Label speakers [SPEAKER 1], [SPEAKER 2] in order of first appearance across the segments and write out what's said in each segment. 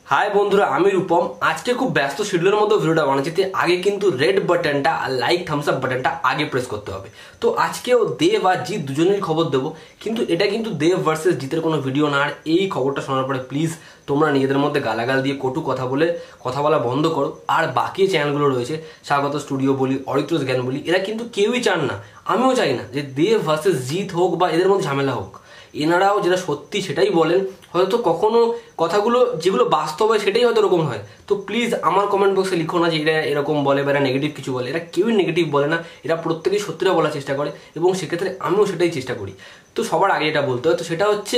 [SPEAKER 1] हाय बंधुरा आमी रूपम आज के खूब व्यस्त शिड्यूलेर मধ্যে ভিডিওটা বানাচ্ছি আগে কিন্তু রেড বাটনটা আর লাইক থামস আপ বাটনটা আগে প্রেস করতে হবে। তো আজকেও দেব আর জিৎ দুজনেরই খবর দেব, কিন্তু এটা কিন্তু দেব ভার্সেস জিতের কোনো ভিডিও না। আর এই খবরটা শোনার পরে প্লিজ তোমরা নিজেদের মধ্যে গালাগাল দিয়ে কটু কথা বলা বন্ধ করো। আর বাকি চ্যানেলগুলো রয়েছে স্বাগত স্টুডিও বলি, অরিত্রস জ্ঞান বলি, এরা কিন্তু কেউই চান না, আমিও চাই না যে দেব ভার্সেস জিৎ হোক বা এদের মধ্যে ঝামেলা হোক। এনারাও যেটা সত্যি সেটাই বলেন, হয়তো কখনো কথাগুলো যেগুলো বাস্তব হয় সেটাই হয়তো এরকম হয়। তো প্লিজ আমার কমেন্ট বক্সে লিখো না যে এরা এরকম বলে বা এরা নেগেটিভ কিছু বলে। এরা কেউই নেগেটিভ বলে না, এরা প্রত্যেকেই সত্যিটা বলার চেষ্টা করে এবং সেক্ষেত্রে আমিও সেটাই চেষ্টা করি। তো সবার আগে এটা বলতে হয়, তো সেটা হচ্ছে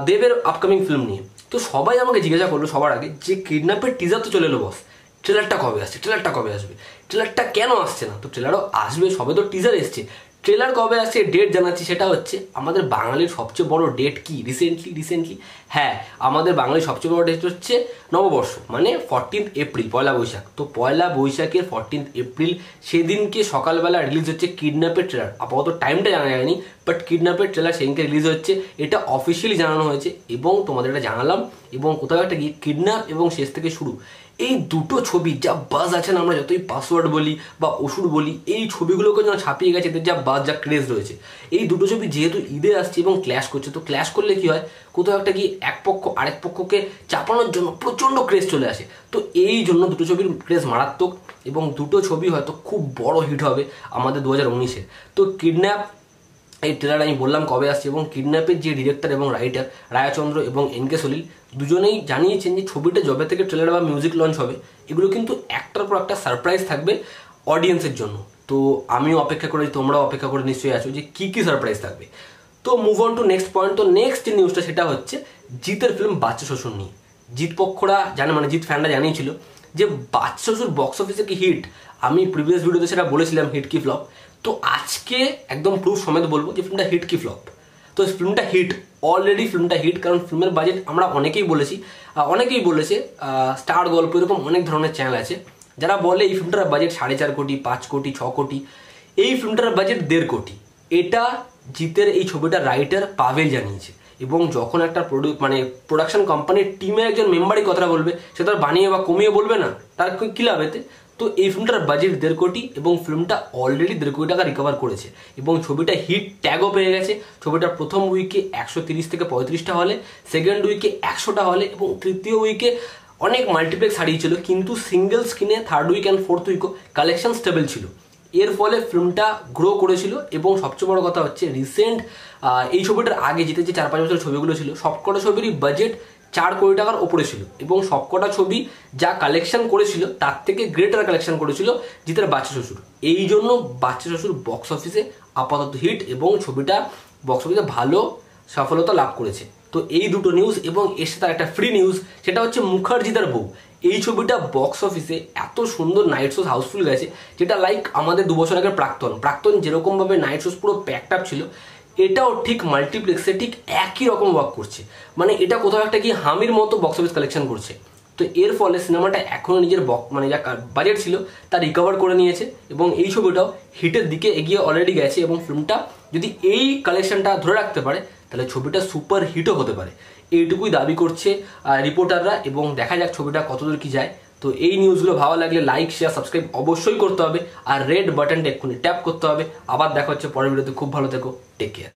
[SPEAKER 1] দেবের আপকামিং ফিল্ম নিয়ে। তো সবাই আমাকে জিজ্ঞাসা করলো সবার আগে যে কিডন্যাপের টিজার তো চলে এলো বস, ট্রেলারটা কবে আসছে, ট্রেলারটা কবে আসবে, ট্রেলারটা কেন আসছে না? তো ট্রেলারও আসবে, সবে তো টিজার এসছে, ট্রেলার কবে আসছে ডেট জানাচ্ছি। সেটা হচ্ছে আমাদের বাঙালির সবচেয়ে বড় ডেট কি রিসেন্টলি হ্যাঁ, আমাদের বাঙালির সবচেয়ে বড় ডেট হচ্ছে নববর্ষ, মানে 14 এপ্রিল, পয়লা বৈশাখ। তো পয়লা বৈশাখের 14 এপ্রিল সেদিনকে সকালবেলা রিলিজ হচ্ছে কিডন্যাপের ট্রেলার। আপাতত টাইমটা জানা যায়নি, বাট কিডন্যাপের ট্রেলার সেদিনকে রিলিজ হচ্ছে, এটা অফিসিয়ালি জানানো হয়েছে এবং তোমাদের এটা জানালাম। এবং কোথাও একটা গিয়ে কিডন্যাপ এবং শেষ থেকে শুরু এই দুটো ছবি যা বাজ আছে না, আমরা যতই পাসওয়ার্ড বলি বা অসুর বলি, এই ছবিগুলোকে যেন ছাপিয়ে গেছে, এদের যা বাজ যা ক্রেজ রয়েছে। এই দুটো ছবি যেহেতু ঈদে আসছে এবং ক্ল্যাশ করছে, তো ক্ল্যাশ করলে কি হয়, কোথাও একটা গিয়ে এক পক্ষ আরেক পক্ষকে চাপানোর জন্য প্রচণ্ড ক্রেজ চলে আসে। তো এই জন্য দুটো ছবির ক্রেজ মারাত্মক এবং দুটো ছবি হয়তো খুব বড় হিট হবে আমাদের 2019-এ। তো কিডন্যাপ এই ট্রেলার আমি বললাম কবে আসছে, এবং কিডন্যাপের যে ডিরেক্টর এবং রাইটার রায়াচন্দ্র এবং এনকে সলিল দুজনেই জানিয়েছেন যে ছবিটা যবে থেকে ট্রেলার বা মিউজিক লঞ্চ হবে, এগুলো কিন্তু একটার পর একটা সারপ্রাইজ থাকবে অডিয়েন্সের জন্য। তো আমিও অপেক্ষা করে, তোমরাও অপেক্ষা করে নিশ্চয়ই আছো যে কী কী সারপ্রাইজ থাকবে। তো move on to next point. তো নেক্সট যে নিউজটা সেটা হচ্ছে জিতের ফিল্ম বাচ্চা শ্বশুর নিয়ে। জিৎ পক্ষরা জানে, মানে জিৎ ফ্যানরা জানিয়েছিল যে বাচ্চা শ্বশুর বক্স অফিসে কি হিট। আমি প্রিভিয়াস ভিডিওতে সেটা বলেছিলাম হিট কি ফ্লপ। তো আজকে একদম প্রুফ সমেত বলবো যে ফিল্মটা হিট কি ফ্লপ। তো ফিল্মটা হিট, অলরেডি ফিল্মটা হিট, কারণ ফিল্মের বাজেট আমরা অনেকেই বলেছে স্টার গল্প এরকম অনেক ধরনের চ্যানেল আছে যারা বলে এই ফিল্মটার বাজেট 4.5 কোটি, 5 কোটি, 6 কোটি। এই ফিল্মটার বাজেট 1.5 কোটি। এটা জিতের এই ছবিটার রাইটার পাভেল জানিয়েছে। এবং যখন একটা প্রোডাকশন কোম্পানির টিমের একজন মেম্বারই কথাটা বলবে, সে তার বানিয়ে বা কমিয়ে বলবে না, তার কি লাভ এতে? তো এই ফিল্মটার বাজেট 1.5 কোটি এবং ফিল্মটা অলরেডি 1.5 কোটি টাকা রিকভার করেছে এবং ছবিটা হিট ট্যাগও পেয়ে গেছে। ছবিটার প্রথম উইকে 130 থেকে 35টা হলে, সেকেন্ড উইকে 100টা হলে এবং তৃতীয় উইকে অনেক মাল্টিপ্লেক্স হারিয়েছিল, কিন্তু সিঙ্গেল স্ক্রিনে থার্ড উইক অ্যান্ড ফোর্থ উইকও কালেকশন স্টেবল ছিল। এর ফলে ফিল্মটা গ্রো করেছিল। এবং সবচেয়ে বড় কথা হচ্ছে রিসেন্ট এই ছবিটার আগে যেতে যে 4-5 বছরের ছবিগুলো ছিল, সবকটা ছবিরই বাজেট 4 কোটি টাকার ওপরে ছিল এবং সবকটা ছবি যা কালেকশন করেছিল তার থেকে গ্রেটার কালেকশন করেছিল জিতের বাচ্চা শ্বশুর। এই জন্য বাচ্চা শ্বশুর বক্স অফিসে আপাতত হিট এবং ছবিটা বক্স অফিসে ভালো সফলতা লাভ করেছে। তো এই দুটো নিউজ, এবং এর সাথে একটা ফ্রি নিউজ, সেটা হচ্ছে মুখার্জিদার বউ। এই ছবিটা বক্স অফিসে এত সুন্দর নাইট শোজ হাউসফুল গেছে, যেটা লাইক আমাদের 2 বছর আগের প্রাক্তন যেরকমভাবে নাইট শোজ পুরো প্যাকড আপ ছিল, এটাও ঠিক মাল্টিপ্লেক্সে ঠিক একই রকম ওয়ার্ক করছে। মানে এটা কোথাও একটা কি হামির মতো বক্স অফিস কালেকশন করছে। তো এর ফলে সিনেমাটা এখনও নিজের যা বাজেট ছিল তা রিকভার করে নিয়েছে এবং এই ছবিটাও হিটের দিকে এগিয়ে অলরেডি গেছে। এবং ফিল্মটা যদি এই কালেকশনটা ধরে রাখতে পারে তাহলে ছবিটা সুপার হিটও হতে পারে, এইটুকুই দাবি করছে রিপোর্টাররা। এবং দেখা যাক ছবিটা কতদূর কি যায়। তো এই নিউজগুলো ভালো লাগলে লাইক, শেয়ার, সাবস্ক্রাইব অবশ্যই করতে হবে আর রেড বাটনটা এক্ষুনি ট্যাপ করতে হবে। আবার দেখা হচ্ছে পরের ভিডিওতে। খুব ভালো থেকো, টেক কেয়ার।